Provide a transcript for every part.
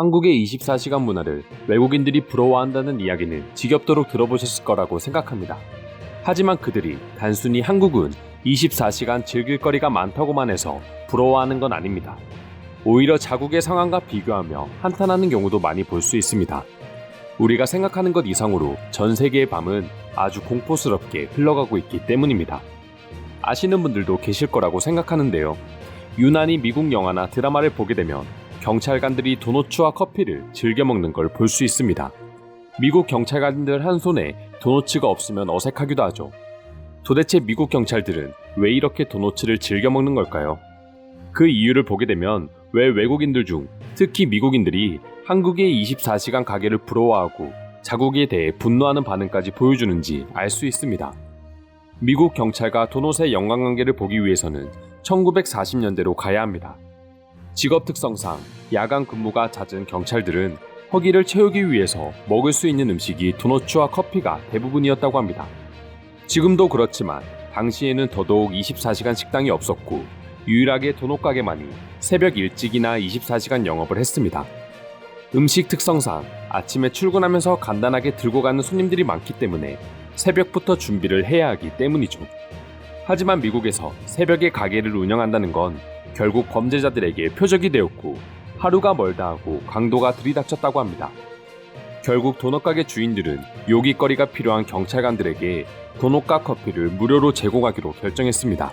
한국의 24시간 문화를 외국인들이 부러워한다는 이야기는 지겹도록 들어보셨을 거라고 생각합니다. 하지만 그들이 단순히 한국은 24시간 즐길 거리가 많다고만 해서 부러워하는 건 아닙니다. 오히려 자국의 상황과 비교하며 한탄하는 경우도 많이 볼 수 있습니다. 우리가 생각하는 것 이상으로 전 세계의 밤은 아주 공포스럽게 흘러가고 있기 때문입니다. 아시는 분들도 계실 거라고 생각하는데요. 유난히 미국 영화나 드라마를 보게 되면 경찰관들이 도너츠와 커피를 즐겨 먹는 걸 볼 수 있습니다. 미국 경찰관들 한 손에 도너츠가 없으면 어색하기도 하죠. 도대체 미국 경찰들은 왜 이렇게 도너츠를 즐겨 먹는 걸까요? 그 이유를 보게 되면 왜 외국인들 중 특히 미국인들이 한국의 24시간 가게를 부러워하고 자국에 대해 분노하는 반응까지 보여주는지 알 수 있습니다. 미국 경찰과 도넛의 연관관계를 보기 위해서는 1940년대로 가야 합니다. 직업 특성상 야간 근무가 잦은 경찰들은 허기를 채우기 위해서 먹을 수 있는 음식이 도너츠와 커피가 대부분이었다고 합니다. 지금도 그렇지만 당시에는 더더욱 24시간 식당이 없었고 유일하게 도넛 가게만이 새벽 일찍이나 24시간 영업을 했습니다. 음식 특성상 아침에 출근하면서 간단하게 들고 가는 손님들이 많기 때문에 새벽부터 준비를 해야 하기 때문이죠. 하지만 미국에서 새벽에 가게를 운영한다는 건 결국 범죄자들에게 표적이 되었고 하루가 멀다 하고 강도가 들이닥쳤다고 합니다. 결국 도넛 가게 주인들은 요깃거리가 필요한 경찰관들에게 도넛과 커피를 무료로 제공하기로 결정했습니다.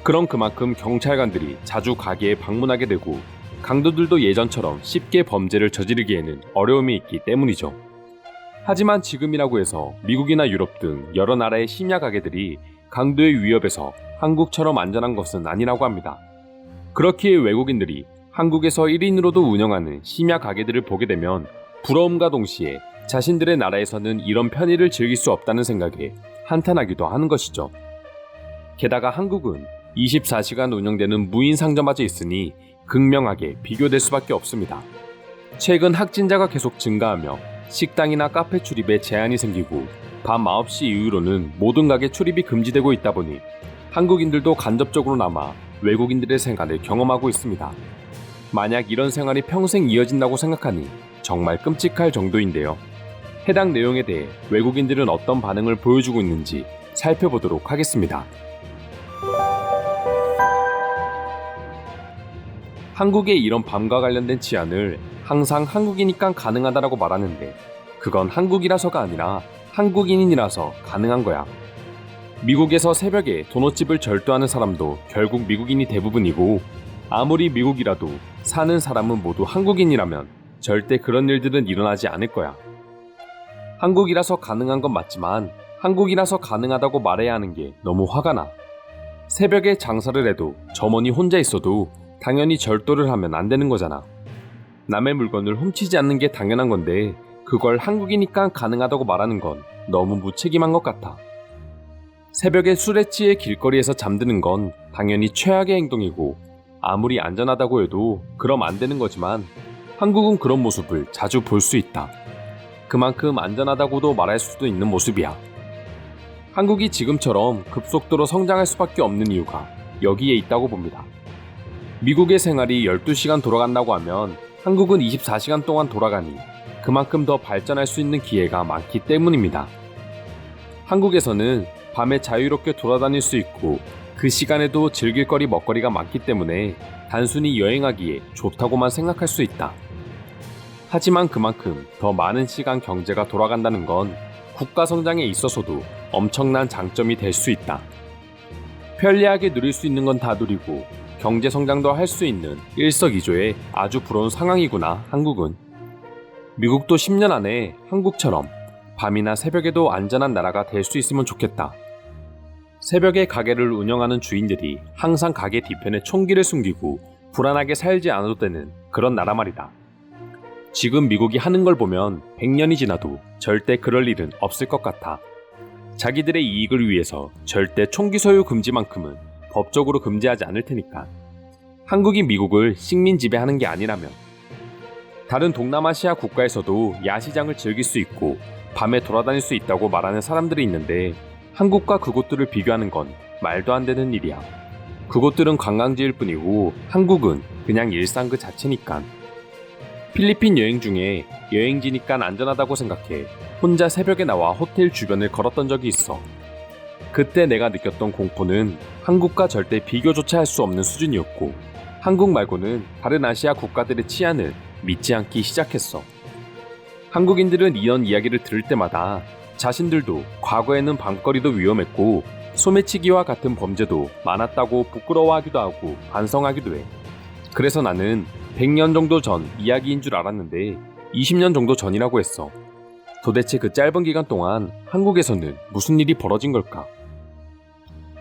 그럼 그만큼 경찰관들이 자주 가게에 방문하게 되고 강도들도 예전처럼 쉽게 범죄를 저지르기에는 어려움이 있기 때문이죠. 하지만 지금이라고 해서 미국이나 유럽 등 여러 나라의 심야 가게들이 강도의 위협에서 한국처럼 안전한 것은 아니라고 합니다. 그렇기에 외국인들이 한국에서 1인으로도 운영하는 심야 가게들을 보게 되면 부러움과 동시에 자신들의 나라에서는 이런 편의를 즐길 수 없다는 생각에 한탄하기도 하는 것이죠. 게다가 한국은 24시간 운영되는 무인 상점마저 있으니 극명하게 비교될 수밖에 없습니다. 최근 확진자가 계속 증가하며 식당이나 카페 출입에 제한이 생기고 밤 9시 이후로는 모든 가게 출입이 금지되고 있다 보니 한국인들도 간접적으로나마 외국인들의 생활을 경험하고 있습니다. 만약 이런 생활이 평생 이어진다고 생각하니 정말 끔찍할 정도인데요. 해당 내용에 대해 외국인들은 어떤 반응을 보여주고 있는지 살펴보도록 하겠습니다. 한국의 이런 밤과 관련된 치안을 항상 한국이니까 가능하다라고 말하는데 그건 한국이라서가 아니라 한국인이라서 가능한 거야. 미국에서 새벽에 도넛집을 절도하는 사람도 결국 미국인이 대부분이고 아무리 미국이라도 사는 사람은 모두 한국인이라면 절대 그런 일들은 일어나지 않을 거야. 한국이라서 가능한 건 맞지만 한국이라서 가능하다고 말해야 하는 게 너무 화가 나. 새벽에 장사를 해도 점원이 혼자 있어도 당연히 절도를 하면 안 되는 거잖아. 남의 물건을 훔치지 않는 게 당연한 건데 그걸 한국이니까 가능하다고 말하는 건 너무 무책임한 것 같아. 새벽에 술에 취해 길거리에서 잠드는 건 당연히 최악의 행동이고 아무리 안전하다고 해도 그럼 안 되는 거지만 한국은 그런 모습을 자주 볼 수 있다. 그만큼 안전하다고도 말할 수도 있는 모습이야. 한국이 지금처럼 급속도로 성장할 수밖에 없는 이유가 여기에 있다고 봅니다. 미국의 생활이 12시간 돌아간다고 하면 한국은 24시간 동안 돌아가니 그만큼 더 발전할 수 있는 기회가 많기 때문입니다. 한국에서는 밤에 자유롭게 돌아다닐 수 있고 그 시간에도 즐길 거리 먹거리가 많기 때문에 단순히 여행하기에 좋다고만 생각할 수 있다. 하지만 그만큼 더 많은 시간 경제가 돌아간다는 건 국가 성장에 있어서도 엄청난 장점이 될 수 있다. 편리하게 누릴 수 있는 건 다 누리고 경제 성장도 할 수 있는 일석이조의 아주 부러운 상황이구나 한국은. 미국도 10년 안에 한국처럼 밤이나 새벽에도 안전한 나라가 될 수 있으면 좋겠다. 새벽에 가게를 운영하는 주인들이 항상 가게 뒤편에 총기를 숨기고 불안하게 살지 않아도 되는 그런 나라 말이다. 지금 미국이 하는 걸 보면 100년이 지나도 절대 그럴 일은 없을 것 같아. 자기들의 이익을 위해서 절대 총기 소유 금지만큼은 법적으로 금지하지 않을 테니까. 한국이 미국을 식민 지배하는 게 아니라면. 다른 동남아시아 국가에서도 야시장을 즐길 수 있고 밤에 돌아다닐 수 있다고 말하는 사람들이 있는데 한국과 그곳들을 비교하는 건 말도 안 되는 일이야. 그곳들은 관광지일 뿐이고 한국은 그냥 일상 그 자체니까. 필리핀 여행 중에 여행지니까 안전하다고 생각해 혼자 새벽에 나와 호텔 주변을 걸었던 적이 있어. 그때 내가 느꼈던 공포는 한국과 절대 비교조차 할 수 없는 수준이었고, 한국 말고는 다른 아시아 국가들의 치안을 믿지 않기 시작했어. 한국인들은 이런 이야기를 들을 때마다 자신들도 과거에는 밤거리도 위험했고 소매치기와 같은 범죄도 많았다고 부끄러워하기도 하고 반성하기도 해. 그래서 나는 100년 정도 전 이야기인 줄 알았는데 20년 정도 전이라고 했어. 도대체 그 짧은 기간 동안 한국에서는 무슨 일이 벌어진 걸까?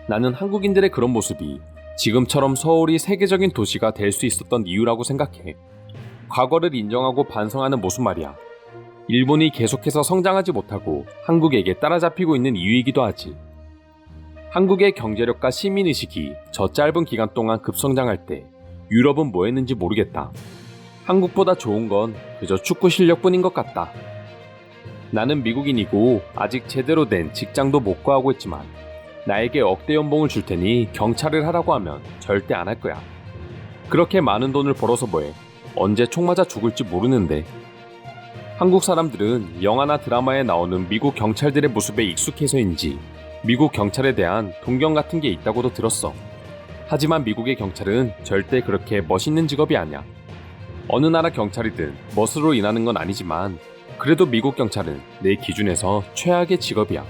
나는 한국인들의 그런 모습이 지금처럼 서울이 세계적인 도시가 될 수 있었던 이유라고 생각해. 과거를 인정하고 반성하는 모습 말이야. 일본이 계속해서 성장하지 못하고 한국에게 따라잡히고 있는 이유이기도 하지. 한국의 경제력과 시민의식이 저 짧은 기간 동안 급성장할 때 유럽은 뭐 했는지 모르겠다. 한국보다 좋은 건 그저 축구 실력뿐인 것 같다. 나는 미국인이고 아직 제대로 된 직장도 못 구하고 있지만 나에게 억대 연봉을 줄 테니 경찰을 하라고 하면 절대 안 할 거야. 그렇게 많은 돈을 벌어서 뭐해. 언제 총 맞아 죽을지 모르는데. 한국 사람들은 영화나 드라마에 나오는 미국 경찰들의 모습에 익숙해서인지 미국 경찰에 대한 동경 같은 게 있다고도 들었어. 하지만 미국의 경찰은 절대 그렇게 멋있는 직업이 아니야. 어느 나라 경찰이든 멋으로 일하는 건 아니지만 그래도 미국 경찰은 내 기준에서 최악의 직업이야.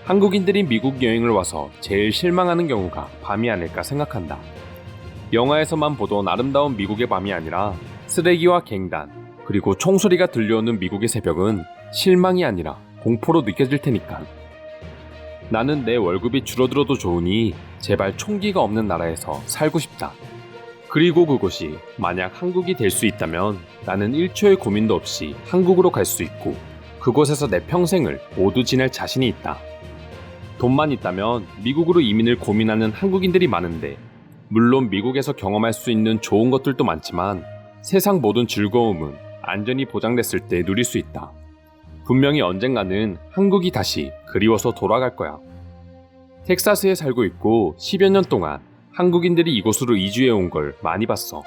한국인들이 미국 여행을 와서 제일 실망하는 경우가 밤이 아닐까 생각한다. 영화에서만 보던 아름다운 미국의 밤이 아니라 쓰레기와 갱단, 그리고 총소리가 들려오는 미국의 새벽은 실망이 아니라 공포로 느껴질 테니까. 나는 내 월급이 줄어들어도 좋으니 제발 총기가 없는 나라에서 살고 싶다. 그리고 그곳이 만약 한국이 될 수 있다면 나는 1초의 고민도 없이 한국으로 갈 수 있고 그곳에서 내 평생을 모두 지낼 자신이 있다. 돈만 있다면 미국으로 이민을 고민하는 한국인들이 많은데 물론 미국에서 경험할 수 있는 좋은 것들도 많지만 세상 모든 즐거움은 안전이 보장됐을 때 누릴 수 있다. 분명히 언젠가는 한국이 다시 그리워서 돌아갈 거야. 텍사스에 살고 있고 10여 년 동안 한국인들이 이곳으로 이주해 온 걸 많이 봤어.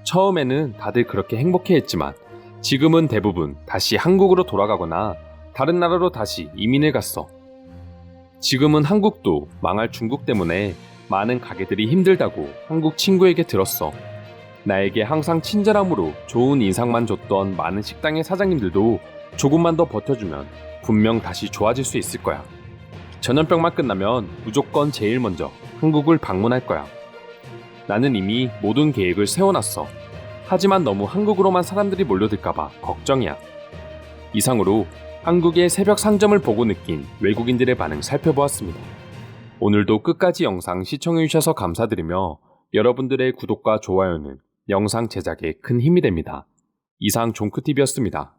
처음에는 다들 그렇게 행복해했지만 지금은 대부분 다시 한국으로 돌아가거나 다른 나라로 다시 이민을 갔어. 지금은 한국도 망할 중국 때문에 많은 가게들이 힘들다고 한국 친구에게 들었어. 나에게 항상 친절함으로 좋은 인상만 줬던 많은 식당의 사장님들도 조금만 더 버텨주면 분명 다시 좋아질 수 있을 거야. 전염병만 끝나면 무조건 제일 먼저 한국을 방문할 거야. 나는 이미 모든 계획을 세워놨어. 하지만 너무 한국으로만 사람들이 몰려들까봐 걱정이야. 이상으로 한국의 새벽 상점을 보고 느낀 외국인들의 반응 살펴보았습니다. 오늘도 끝까지 영상 시청해주셔서 감사드리며 여러분들의 구독과 좋아요는 영상 제작에 큰 힘이 됩니다. 이상 종크TV였습니다.